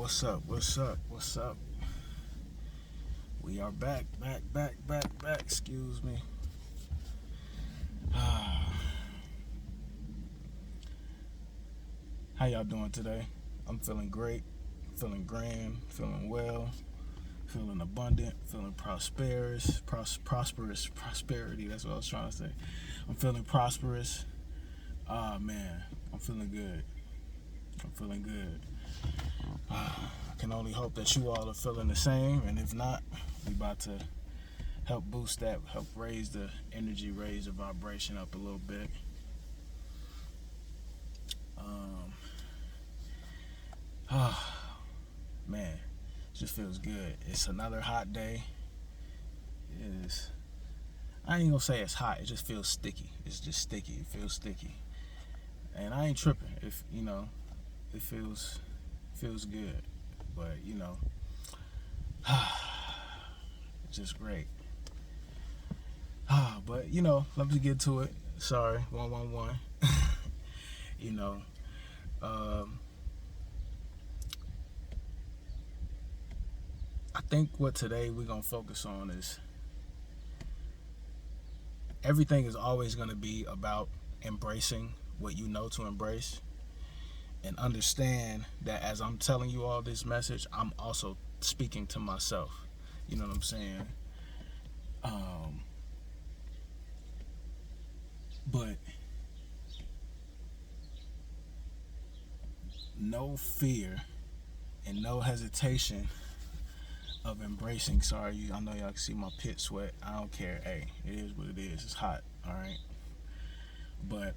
What's up? What's up? What's up? We are back. Excuse me. How y'all doing today? I'm feeling great, feeling grand, feeling well, feeling abundant, feeling prosperity. That's what I was trying to say. I'm feeling prosperous. Ah, man, I'm feeling good. I'm feeling good. I can only hope that you all are feeling the same, and if not, we about to help boost that, help raise the energy, raise the vibration up a little bit. Man, it just feels good. It's another hot day. It is. I ain't gonna say it's hot. It just feels sticky. It's just sticky. It feels sticky, and I ain't tripping. If it feels good, but it's just great. But let me get to it. Sorry, 111. you know, um, I think what today we're gonna focus on is everything is always gonna be about embracing what you know to embrace, and understand that as I'm telling you all this message, I'm also speaking to myself. You know what I'm saying? But no fear and no hesitation of embracing. Sorry, I know y'all can see my pit sweat. I don't care. Hey, it is what it is. It's hot. All right. But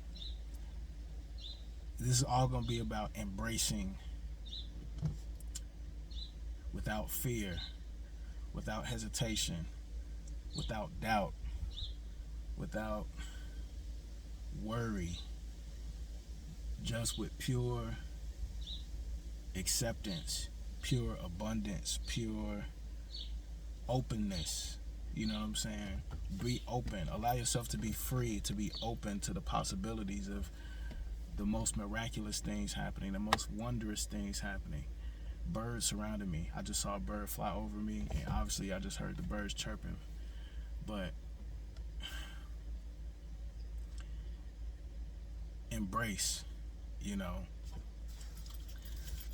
this is all gonna be about embracing without fear, without hesitation, without doubt, without worry, just with pure acceptance, pure abundance, pure openness. You know what I'm saying? Be open. Allow yourself to be free, to be open to the possibilities of the most miraculous things happening, the most wondrous things happening. Birds surrounded me. I just saw a bird fly over me, and obviously I just heard the birds chirping. But embrace, I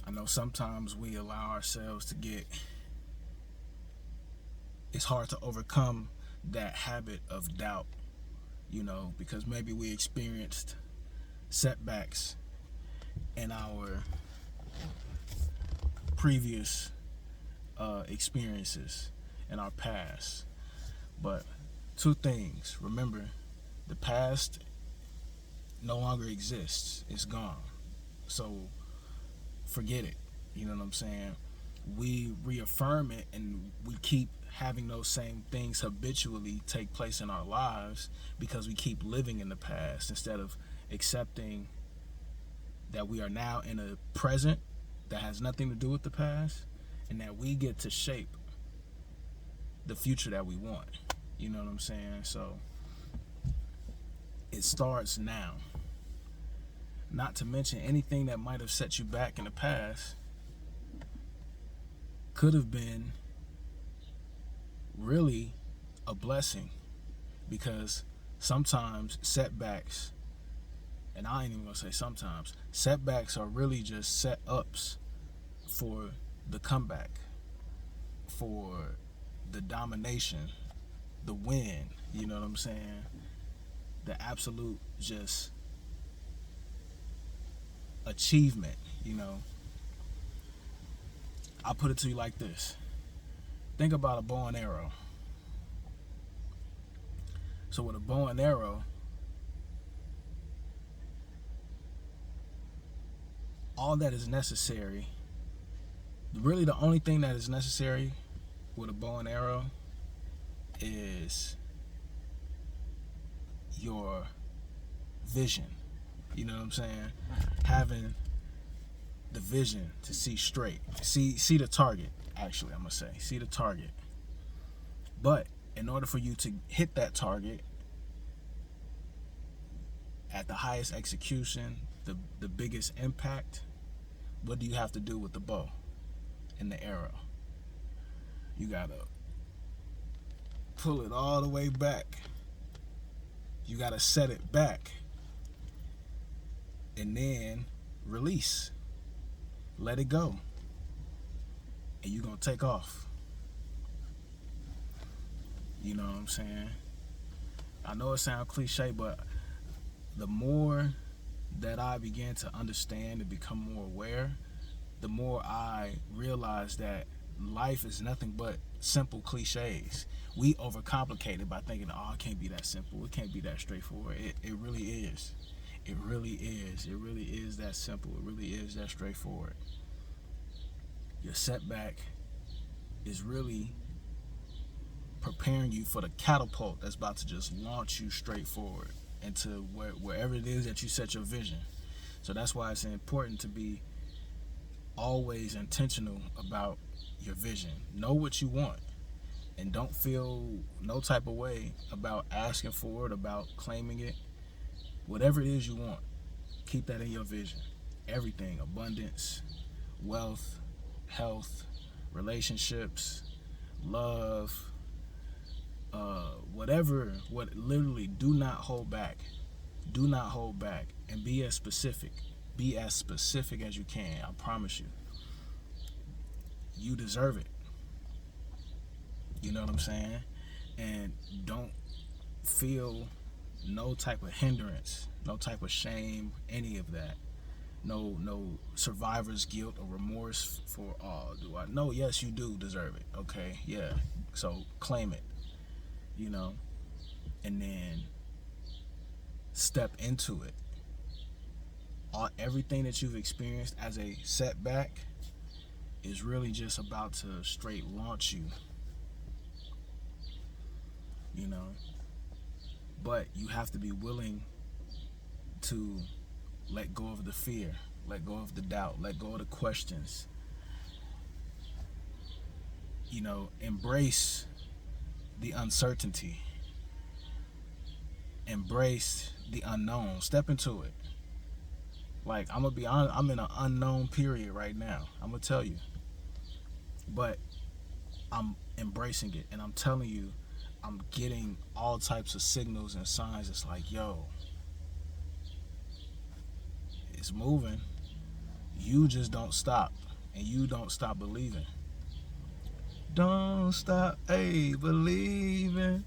know sometimes we allow ourselves to get, it's hard to overcome that habit of doubt, because maybe we experienced setbacks in our previous experiences in our past. But two things: remember, the past no longer exists. It's gone. So forget it. You know what I'm saying? We reaffirm it, and we keep having those same things habitually take place in our lives because we keep living in the past instead of accepting that we are now in a present that has nothing to do with the past, and that we get to shape the future that we want. You know what I'm saying? So it starts now. Not to mention anything that might have set you back in the past could have been really a blessing, because sometimes setbacks, and I ain't even gonna say sometimes, setbacks are really just set ups for the comeback, for the domination, the win. You know what I'm saying? The absolute just achievement. I'll put it to you like this. Think about a bow and arrow. So with a bow and arrow, all that is necessary, really the only thing that is necessary with a bow and arrow is your vision. You know what I'm saying? Having the vision to see straight. See the target, actually, I'm going to say. See the target. But in order for you to hit that target at the highest execution, the biggest impact, what do you have to do with the bow? in the arrow. You gotta pull it all the way back. You gotta set it back. And then release. Let it go. And you're gonna take off. You know what I'm saying? I know it sounds cliche, but the more that I began to understand and become more aware, the more I realize that life is nothing but simple cliches. We overcomplicate it by thinking, oh, it can't be that simple. It can't be that straightforward. It really is. It really is. It really is that simple. It really is that straightforward. Your setback is really preparing you for the catapult that's about to just launch you straight forward into wherever it is that you set your vision. So that's why it's important to be always intentional about your vision. Know what you want, and don't feel no type of way about asking for it, about claiming it. Whatever it is you want, keep that in your vision. Everything: abundance, wealth, health, relationships, love, literally do not hold back. Do not hold back, and be as specific as you can. I promise you, you deserve it. You know what I'm saying? And don't feel no type of hindrance, no type of shame, any of that. No survivor's guilt or remorse for, oh, do I? No, yes, you do deserve it. Okay, yeah. So claim it, you know, and then step into it. Everything that you've experienced as a setback is really just about to straight launch you, you know. But you have to be willing to let go of the fear, let go of the doubt, let go of the questions. You know, embrace the uncertainty. Embrace the unknown. Step into it. Like, I'm gonna be honest, I'm in an unknown period right now. I'm gonna tell you. But I'm embracing it, and I'm telling you, I'm getting all types of signals and signs. It's like, yo, it's moving. You just don't stop, and you don't stop believing. Don't stop, believing.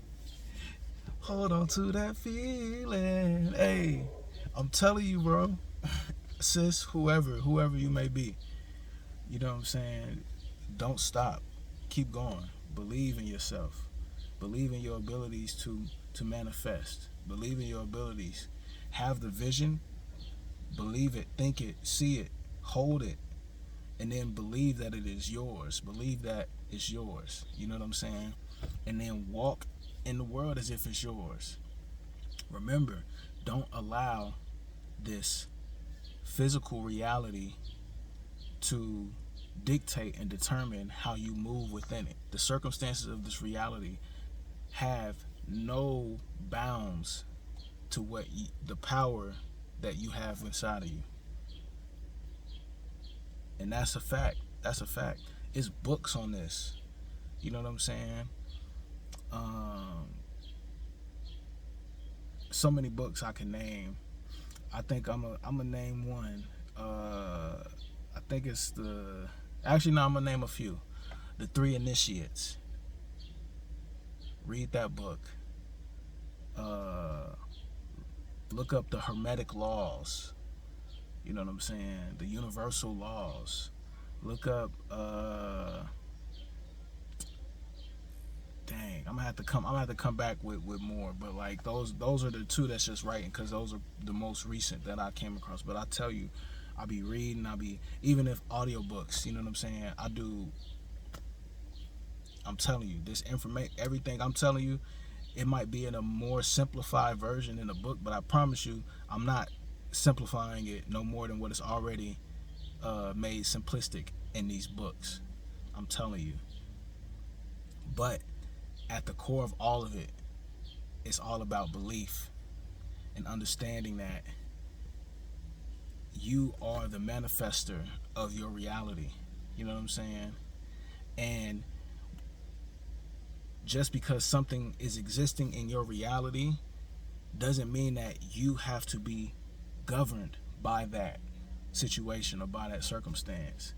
Hold on to that feeling, I'm telling you, bro, sis, whoever you may be, you know what I'm saying? Don't stop. Keep going. Believe in yourself. Believe in your abilities to manifest. Believe in your abilities. Have the vision. Believe it. Think it. See it. Hold it. And then believe that it is yours. Believe that it's yours. You know what I'm saying? And then walk in the world as if it's yours. Remember, don't allow this physical reality to dictate and determine how you move within it. The circumstances of this reality have no bounds to the power that you have inside of you. And that's a fact. That's a fact. It's books on this. You know what I'm saying? So many books I can name. I think I'm gonna name one. I think it's I'm gonna name a few. The Three Initiates. Read that book. Look up the Hermetic laws. You know what I'm saying? The universal laws. Look up. I'm gonna have to come back with more. But like those are the two that's just writing, because those are the most recent that I came across. But I tell you, I'll be reading. Even if audiobooks. You know what I'm saying? I'm telling you, this information, everything I'm telling you, it might be in a more simplified version in the book, but I promise you, I'm not simplifying it no more than what is already made simplistic in these books. I'm telling you. But at the core of all of it, it's all about belief and understanding that you are the manifester of your reality. You know what I'm saying? And just because something is existing in your reality doesn't mean that you have to be governed by that situation or by that circumstance.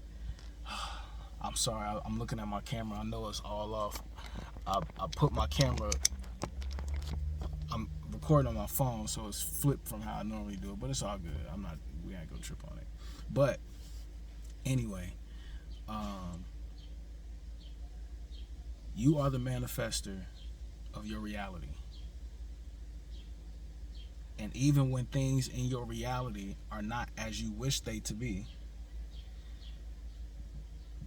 I'm sorry, I'm looking at my camera. I know it's all off. I put my camera, I'm recording on my phone, so it's flipped from how I normally do it, but it's all good. We ain't gonna trip on it. But anyway, you are the manifester of your reality. And even when things in your reality are not as you wish they to be,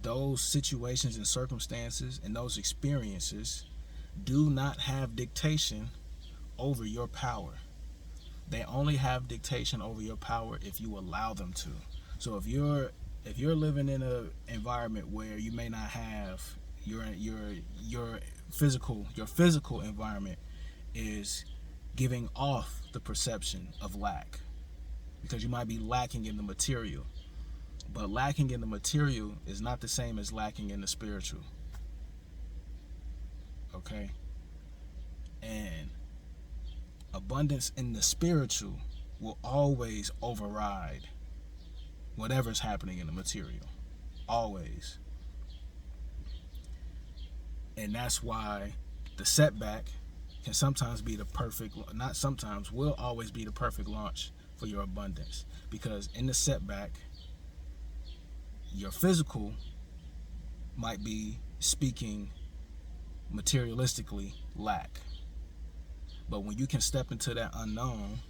those situations and circumstances and those experiences do not have dictation over your power. They only have dictation over your power if you allow them to. So if you're living in an environment where you may not have your physical environment is giving off the perception of lack, because you might be lacking in the material. But lacking in the material is not the same as lacking in the spiritual. Okay? And abundance in the spiritual will always override whatever's happening in the material. Always. And that's why the setback can sometimes be the perfect, not sometimes, will always be the perfect launch for your abundance. Because in the setback, your physical might be speaking materialistically lack. But when you can step into that unknown,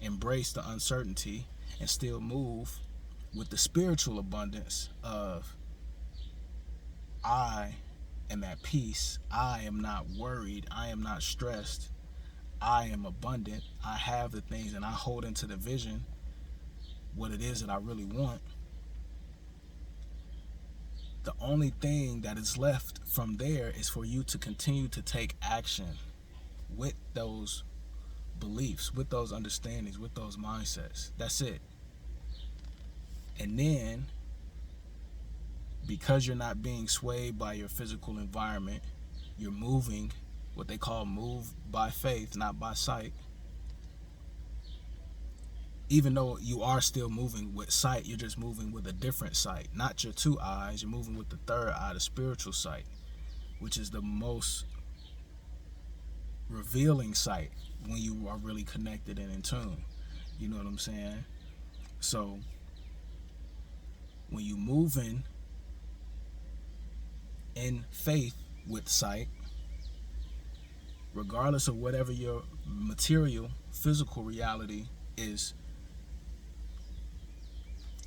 embrace the uncertainty, and still move with the spiritual abundance of, I am at peace, I am not worried, I am not stressed, I am abundant, I have the things, and I hold into the vision what it is that I really want. The only thing that is left from there is for you to continue to take action with those beliefs, with those understandings, with those mindsets. That's it. And then, because you're not being swayed by your physical environment, you're moving what they call move by faith, not by sight. Even though you are still moving with sight, you're just moving with a different sight. Not your two eyes, you're moving with the third eye, the spiritual sight, which is the most revealing sight when you are really connected and in tune. You know what I'm saying? So when you moving in faith with sight, regardless of whatever your material, physical reality is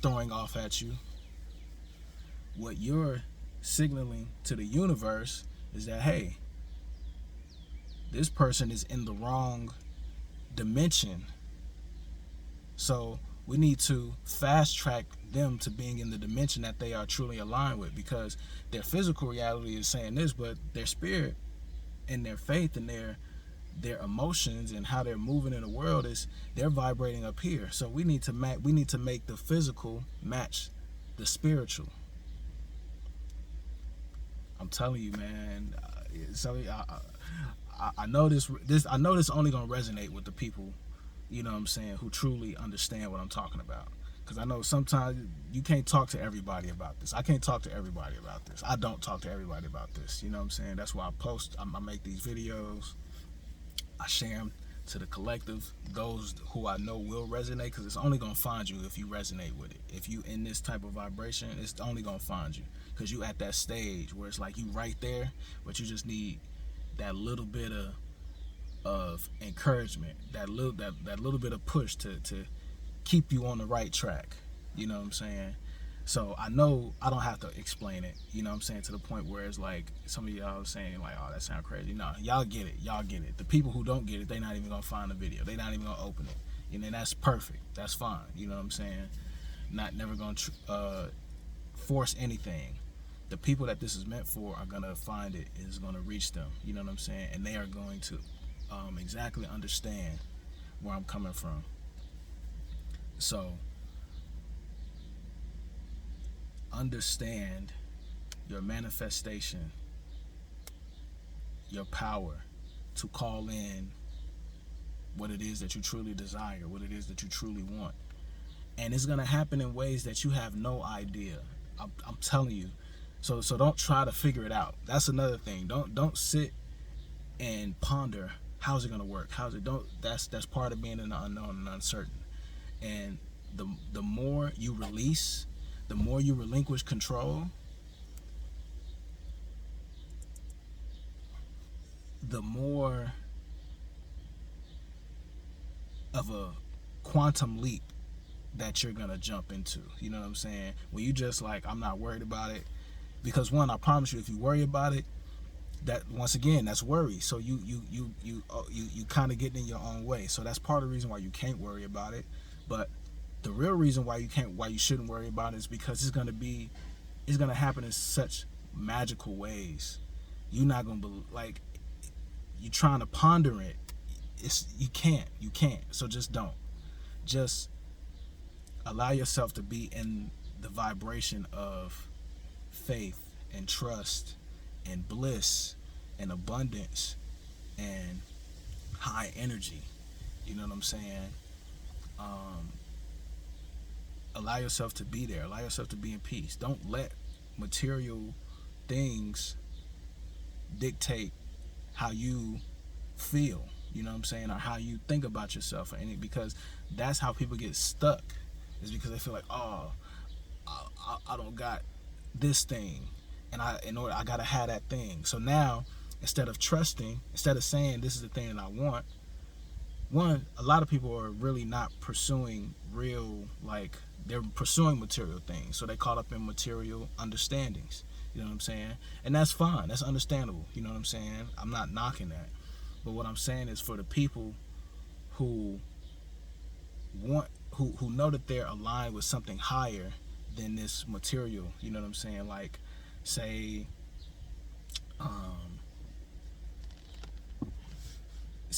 throwing off at you, what you're signaling to the universe is that, hey, this person is in the wrong dimension. So we need to fast track them to being in the dimension that they are truly aligned with, because their physical reality is saying this, but their spirit and their faith and their emotions and how they're moving in the world is they're vibrating up here. So we need to make the physical match the spiritual. I'm telling you, man. I know this only gonna resonate with the people, you know what I'm saying, who truly understand what I'm talking about. Because I know sometimes you can't talk to everybody about this. I can't talk to everybody about this. I don't talk to everybody about this. You know what I'm saying? That's why I make these videos. I share them to the collective, those who I know will resonate, because it's only going to find you if you resonate with it. If you in this type of vibration, it's only going to find you, because you at that stage where it's like you right there, but you just need that little bit of encouragement, that little bit of push to keep you on the right track. You know what I'm saying? So I know I don't have to explain it, you know what I'm saying, to the point where it's like some of y'all saying like, oh, that sounds crazy. No, y'all get it. The people who don't get it, they're not even gonna find the video. They're not even gonna open it. And then that's perfect. That's fine. You know what I'm saying? Never gonna force anything. The people that this is meant for are gonna find it. It's gonna reach them. You know what I'm saying? And they are going to exactly understand where I'm coming from. So understand your manifestation, your power to call in what it is that you truly desire, what it is that you truly want. And it's gonna happen in ways that you have no idea. I'm telling you. So don't try to figure it out. That's another thing. Don't sit and ponder how's it gonna work. That's part of being in the unknown and uncertain. And the more you release, the more you relinquish control, the more of a quantum leap that you're gonna jump into. You know what I'm saying? When you just like, I'm not worried about it. Because one, I promise you, if you worry about it, that once again, that's worry. So you kind of getting in your own way. So that's part of the reason why you can't worry about it. But the real reason why you shouldn't worry about it is because it's gonna happen in such magical ways. You're not gonna like, you're trying to ponder it. You can't. So just don't. Just allow yourself to be in the vibration of faith and trust and bliss and abundance and high energy. You know what I'm saying? Allow yourself to be there. Allow yourself to be in peace. Don't let material things dictate how you feel, you know what I'm saying, or how you think about yourself, because that's how people get stuck, is because they feel like, oh, I don't got this thing, and I gotta have that thing. So now, instead of saying this is the thing that I want, a lot of people are really not pursuing real, like, they're pursuing material things, so they caught up in material understandings. You know what I'm saying? And that's fine. That's understandable. You know what I'm saying? I'm not knocking that. But what I'm saying is, for the people who know that they're aligned with something higher than this material, you know what I'm saying? Like, say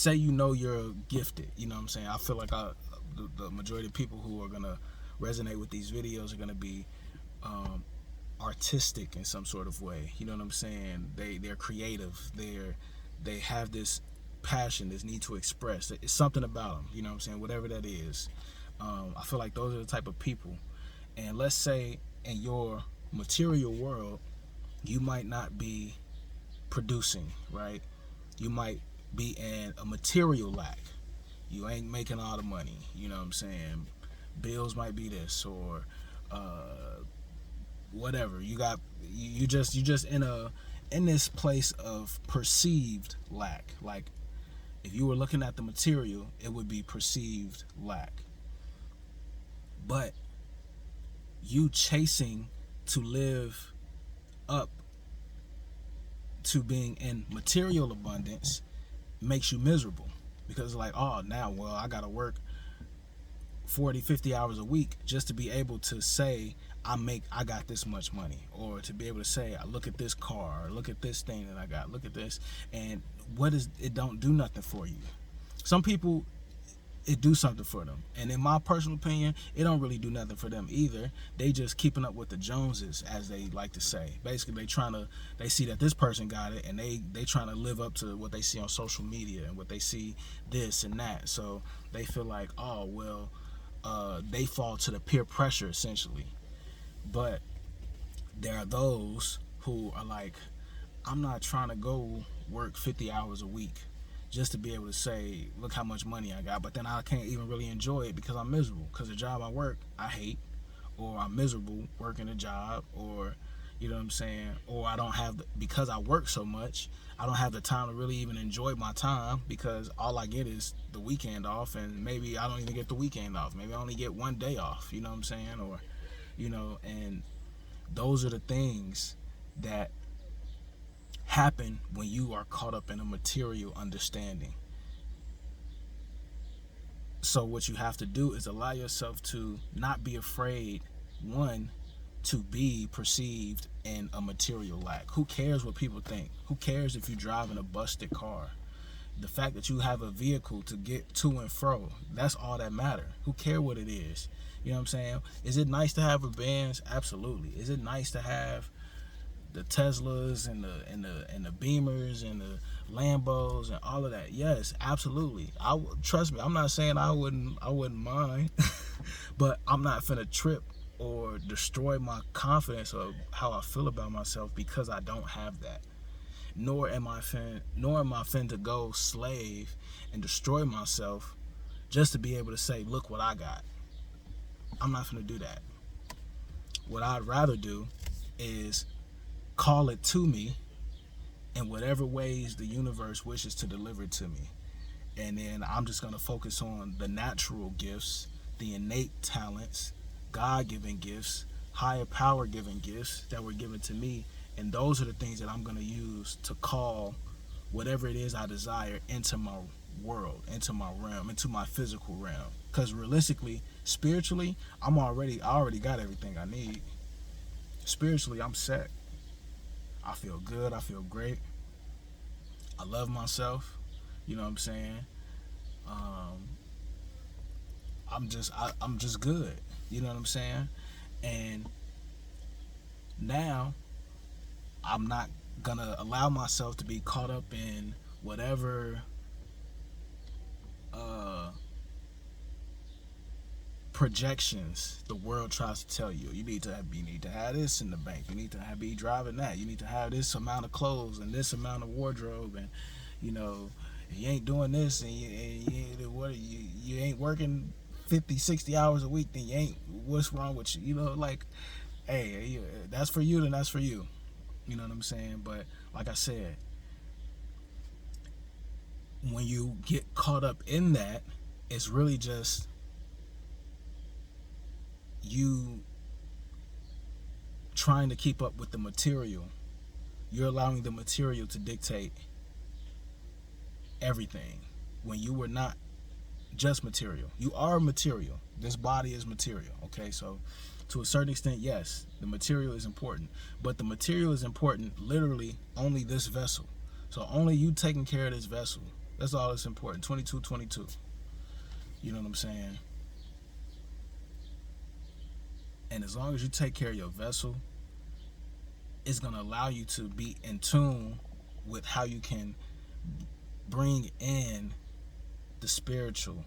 you know you're gifted, you know what I'm saying? I feel like the majority of people who are gonna resonate with these videos are gonna be artistic in some sort of way. You know what I'm saying? They're creative. They have this passion, this need to express. It's something about them. You know what I'm saying? Whatever that is. I feel like those are the type of people. And let's say in your material world, you might not be producing, right? You might be in a material lack. You ain't making all the money. You know what I'm saying? Bills might be this, or whatever. You just in this place of perceived lack. Like, if you were looking at the material, it would be perceived lack. But you chasing to live up to being in material abundance makes you miserable, because like, oh, now, well, I gotta work 40-50 hours a week just to be able to say I got this much money, or to be able to say, I look at this car, or look at this thing that I got, look at this. And it don't do nothing for you. Some people, it do something for them, and in my personal opinion, it don't really do nothing for them either. They just keeping up with the Joneses, as they like to say. Basically, they see that this person got it, and they trying to live up to what they see on social media and what they see this and that. So they feel like, oh, well, they fall to the peer pressure, essentially. But there are those who are like, I'm not trying to go work 50 hours a week just to be able to say, look how much money I got, but then I can't even really enjoy it because I'm miserable, because the job I work, I hate, or I'm miserable working a job, or, you know what I'm saying, or I don't have, because I work so much, I don't have the time to really even enjoy my time, because all I get is the weekend off, and maybe I don't even get the weekend off. Maybe I only get one day off, you know what I'm saying, or, you know, and those are the things that happen when you are caught up in a material understanding. So what you have to do is allow yourself to not be afraid, one, to be perceived in a material lack. Who cares what people think? Who cares if you're driving a busted car? The fact that you have a vehicle to get to and fro, that's all that matter. Who cares what it is? You know what I'm saying? Is it nice to have a Benz? Absolutely. Is it nice to have the Teslas and the Beamers and the Lambos and all of that. Yes, absolutely. Trust me. I'm not saying I wouldn't mind, but I'm not finna trip or destroy my confidence of how I feel about myself because I don't have that. Nor am I fin to go slave and destroy myself just to be able to say, look what I got. I'm not finna do that. What I'd rather do is call it to me in whatever ways the universe wishes to deliver it to me. And then I'm just going to focus on the natural gifts, the innate talents, God-given gifts, higher power-given gifts that were given to me. And those are the things that I'm going to use to call whatever it is I desire into my world, into my realm, into my physical realm. Because realistically, spiritually, I already got everything I need. Spiritually, I'm set. I feel good. I feel great. I love myself. You know what I'm saying? I'm just good. You know what I'm saying? And now I'm not gonna allow myself to be caught up in whatever projections the world tries to tell you. You need to have this in the bank. You need to be driving that. You need to have this amount of clothes and this amount of wardrobe, and you ain't doing this, and you ain't working 50, 60 hours a week, then you ain't. What's wrong with you? Like, hey, that's for you, then that's for you. You know what I'm saying? But like I said, when you get caught up in that, it's really just you trying to keep up with the material. You're allowing the material to dictate everything when you were not just material. You are material. This body is material. Okay, so to a certain extent, yes, the material is important, but the material is important literally only this vessel. So only you taking care of this vessel. That's all that's important. 22. You know what I'm saying? And as long as you take care of your vessel, it's going to allow you to be in tune with how you can bring in the spiritual,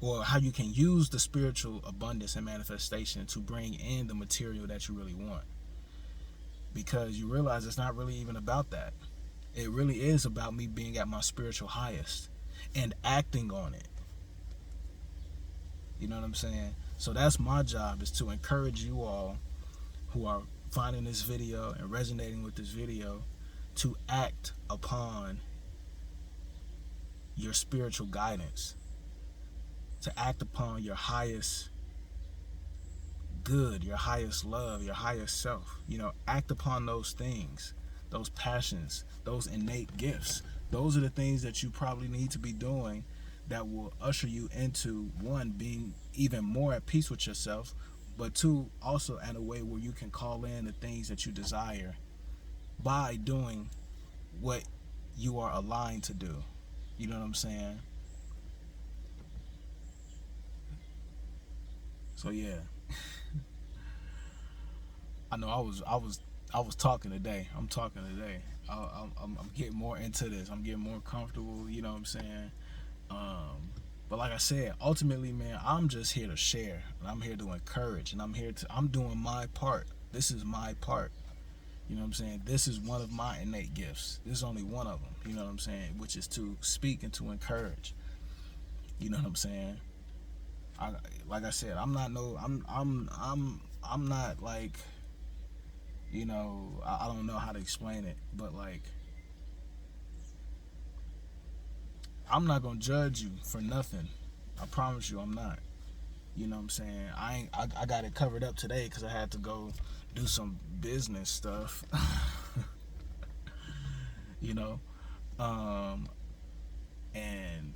or how you can use the spiritual abundance and manifestation to bring in the material that you really want. Because you realize it's not really even about that. It really is about me being at my spiritual highest and acting on it. You know what I'm saying? So that's my job, is to encourage you all who are finding this video and resonating with this video to act upon your spiritual guidance, to act upon your highest good, your highest love, your highest self. Act upon those things, those passions, those innate gifts. Those are the things that you probably need to be doing that will usher you into, one, being even more at peace with yourself, but two, also in a way where you can call in the things that you desire by doing what you are aligned to do. You know what I'm saying? So yeah. I know I was talking today. I'm talking today. I'm getting more into this. I'm getting more comfortable. You know what I'm saying? But like I said, ultimately, man, I'm just here to share, and I'm here to encourage, and I'm doing my part. This is my part. You know what I'm saying? This is one of my innate gifts. This is only one of them. You know what I'm saying? Which is to speak and to encourage. You know what I'm saying? Like I said, I'm not like, I don't know how to explain it, but like, I'm not gonna judge you for nothing. I promise you, I'm not. You know what I'm saying? I got it covered up today because I had to go do some business stuff. And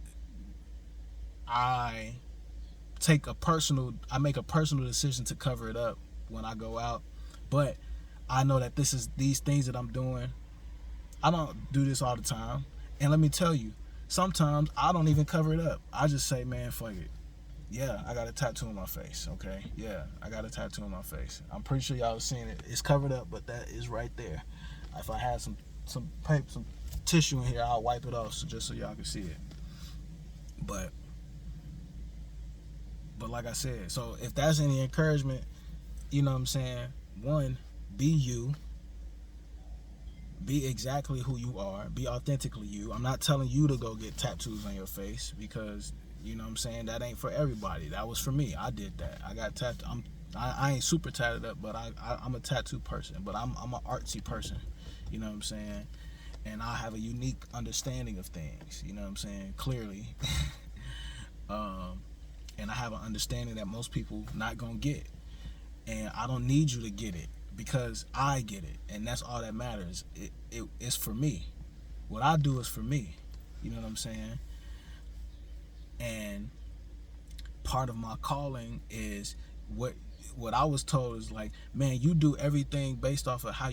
I make a personal decision to cover it up when I go out. But I know that these things that I'm doing, I don't do this all the time. And let me tell you, sometimes I don't even cover it up. I just say, man, fuck it. Yeah, I got a tattoo on my face. Okay, yeah, I got a tattoo on my face. I'm pretty sure y'all have seen it. It's covered up, but that is right there. If I had some paper, some tissue in here, I'll wipe it off just so y'all can see it. But like I said, so if that's any encouragement, you know what I'm saying? One, be you. Be exactly who you are. Be authentically you. I'm not telling you to go get tattoos on your face because, you know what I'm saying, that ain't for everybody. That was for me. I did that. I got tattooed. I ain't super tatted up, but I'm a tattoo person. But I'm an artsy person. You know what I'm saying? And I have a unique understanding of things. You know what I'm saying? Clearly. And I have an understanding that most people not gonna get. And I don't need you to get it because I get it, and that's all that matters. It's for me. What I do is for me. You know what I'm saying? And part of my calling is what I was told is like, man, you do everything based off of how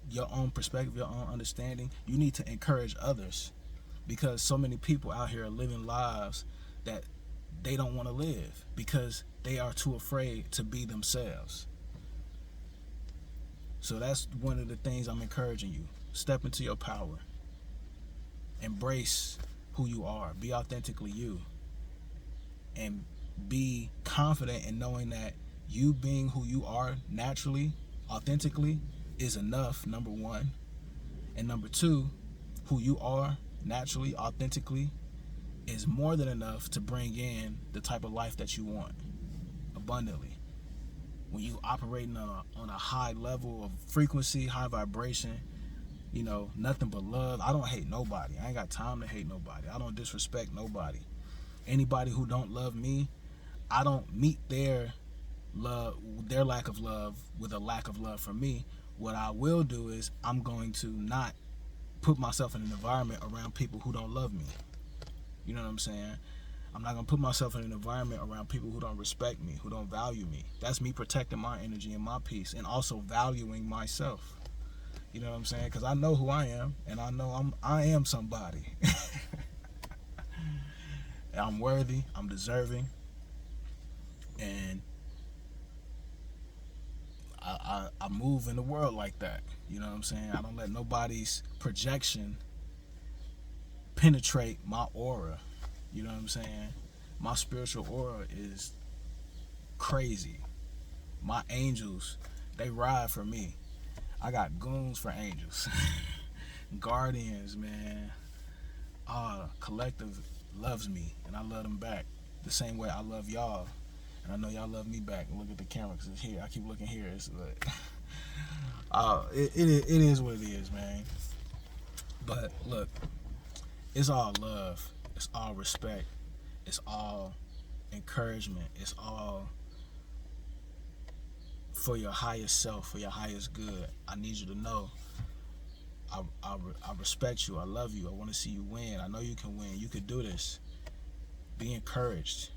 your own perspective, your own understanding. You need to encourage others because so many people out here are living lives that they don't want to live because they are too afraid to be themselves. So that's one of the things I'm encouraging you. Step into your power. Embrace who you are. Be authentically you. And be confident in knowing that you being who you are naturally, authentically, is enough, number one. And number two, who you are naturally, authentically, is more than enough to bring in the type of life that you want abundantly. When you operating on a high level of frequency, high vibration, you know, nothing but love. I don't hate nobody. I ain't got time to hate nobody. I don't disrespect nobody. Anybody who don't love me, I don't meet their lack of love with a lack of love for me. What I will do is I'm going to not put myself in an environment around people who don't love me. You know what I'm saying? I'm not going to put myself in an environment around people who don't respect me, who don't value me. That's me protecting my energy and my peace and also valuing myself. You know what I'm saying? Because I know who I am, and I know I am somebody. I'm worthy, I'm deserving, and I move in the world like that. You know what I'm saying? I don't let nobody's projection penetrate my aura. You know what I'm saying? My spiritual aura is crazy. My angels, they ride for me. I got goons for angels. Guardians, man. Collective loves me, and I love them back the same way I love y'all. And I know y'all love me back. Look at the camera, because it's here. I keep looking here. It's like, it is what it is, man. But look, it's all love. It's all respect. It's all encouragement. It's all for your highest self, for your highest good. I need you to know I respect you. I love you. I want to see you win. I know you can win. You could do this. Be encouraged.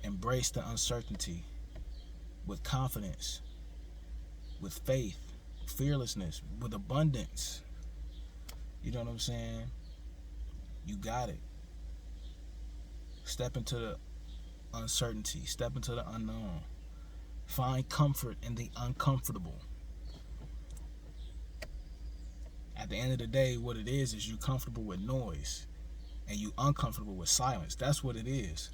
Embrace the uncertainty with confidence, with faith, fearlessness, with abundance. You know what I'm saying? You got it. Step into the uncertainty. Step into the unknown. Find comfort in the uncomfortable. At the end of the day, what it is you comfortable with noise and you uncomfortable with silence. That's what it is.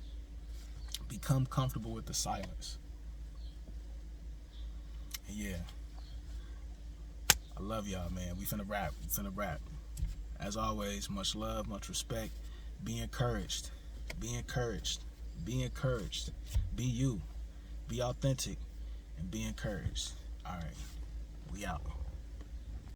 Become comfortable with the silence. And yeah, I love y'all, man. We finna rap. As always, much love, much respect. Be encouraged. Be encouraged. Be encouraged. Be you. Be authentic and be encouraged. All right, we out.